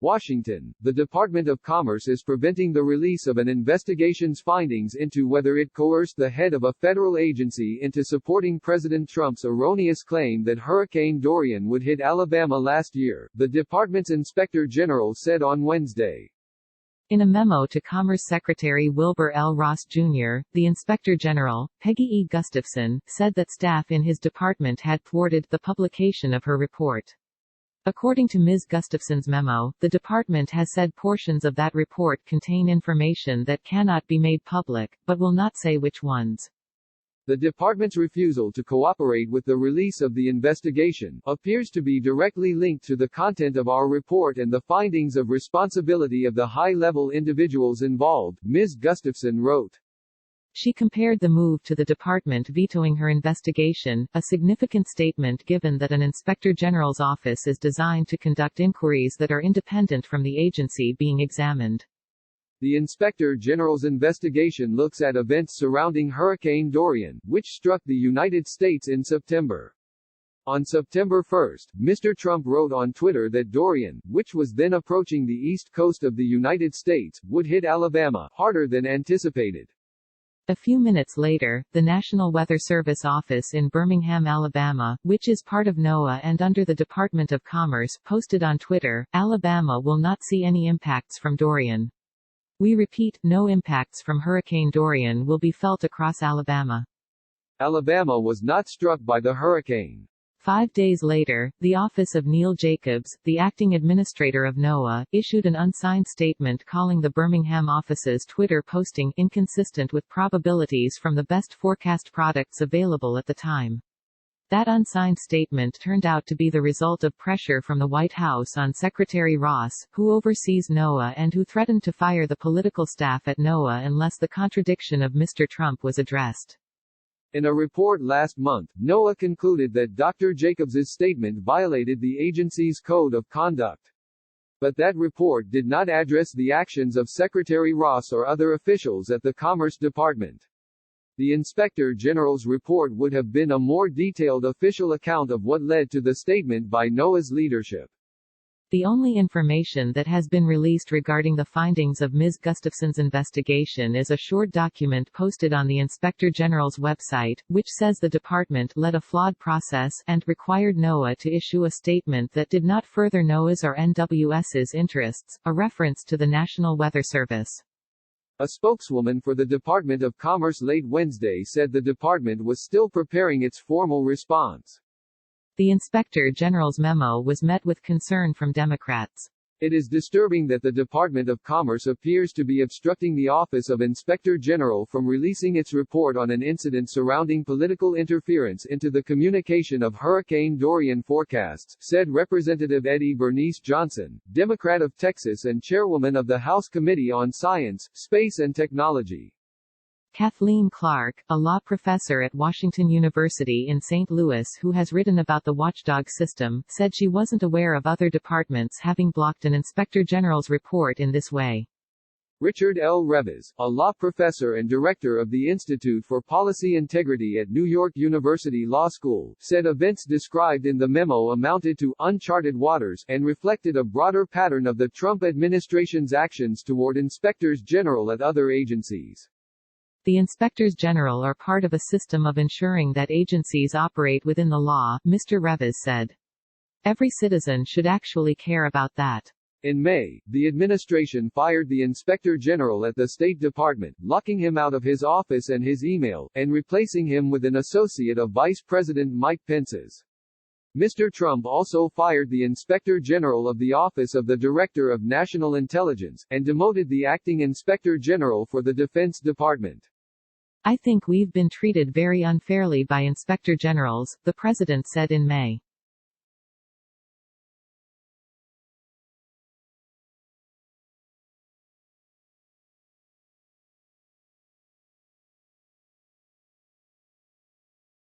Washington, the Department of Commerce is preventing the release of an investigation's findings into whether it coerced the head of a federal agency into supporting President Trump's erroneous claim that Hurricane Dorian would hit Alabama last year, the department's Inspector General said on Wednesday. In a memo to Commerce Secretary Wilbur L. Ross, Jr., the Inspector General, Peggy E. Gustafson, said that staff in his department had thwarted the publication of her report. According to Ms. Gustafson's memo, the department has said portions of that report contain information that cannot be made public, but will not say which ones. The department's refusal to cooperate with the release of the investigation appears to be directly linked to the content of our report and the findings of responsibility of the high-level individuals involved, Ms. Gustafson wrote. She compared the move to the department vetoing her investigation, a significant statement given that an Inspector General's office is designed to conduct inquiries that are independent from the agency being examined. The Inspector General's investigation looks at events surrounding Hurricane Dorian, which struck the United States in September. On September 1, Mr. Trump wrote on Twitter that Dorian, which was then approaching the east coast of the United States, would hit Alabama harder than anticipated. A few minutes later, the National Weather Service office in Birmingham, Alabama, which is part of NOAA and under the Department of Commerce, posted on Twitter, "Alabama will not see any impacts from Dorian. We repeat, no impacts from Hurricane Dorian will be felt across Alabama." Alabama was not struck by the hurricane. 5 days later, the office of Neil Jacobs, the acting administrator of NOAA, issued an unsigned statement calling the Birmingham office's Twitter posting inconsistent with probabilities from the best forecast products available at the time. That unsigned statement turned out to be the result of pressure from the White House on Secretary Ross, who oversees NOAA and who threatened to fire the political staff at NOAA unless the contradiction of Mr. Trump was addressed. In a report last month, NOAA concluded that Dr. Jacobs's statement violated the agency's code of conduct. But that report did not address the actions of Secretary Ross or other officials at the Commerce Department. The Inspector General's report would have been a more detailed official account of what led to the statement by NOAA's leadership. The only information that has been released regarding the findings of Ms. Gustafson's investigation is a short document posted on the Inspector General's website, which says the department led a flawed process and required NOAA to issue a statement that did not further NOAA's or NWS's interests, a reference to the National Weather Service. A spokeswoman for the Department of Commerce late Wednesday said the department was still preparing its formal response. The Inspector General's memo was met with concern from Democrats. It is disturbing that the Department of Commerce appears to be obstructing the Office of Inspector General from releasing its report on an incident surrounding political interference into the communication of Hurricane Dorian forecasts, said Representative Eddie Bernice Johnson, Democrat of Texas and chairwoman of the House Committee on Science, Space and Technology. Kathleen Clark, a law professor at Washington University in St. Louis who has written about the watchdog system, said she wasn't aware of other departments having blocked an Inspector General's report in this way. Richard L. Revis, a law professor and director of the Institute for Policy Integrity at New York University Law School, said events described in the memo amounted to uncharted waters and reflected a broader pattern of the Trump administration's actions toward inspectors general at other agencies. The inspectors general are part of a system of ensuring that agencies operate within the law, Mr. Revis said. Every citizen should actually care about that. In May, the administration fired the Inspector General at the State Department, locking him out of his office and his email, and replacing him with an associate of Vice President Mike Pence's. Mr. Trump also fired the Inspector General of the Office of the Director of National Intelligence, and demoted the acting Inspector General for the Defense Department. I think we've been treated very unfairly by inspector generals, the president said in May.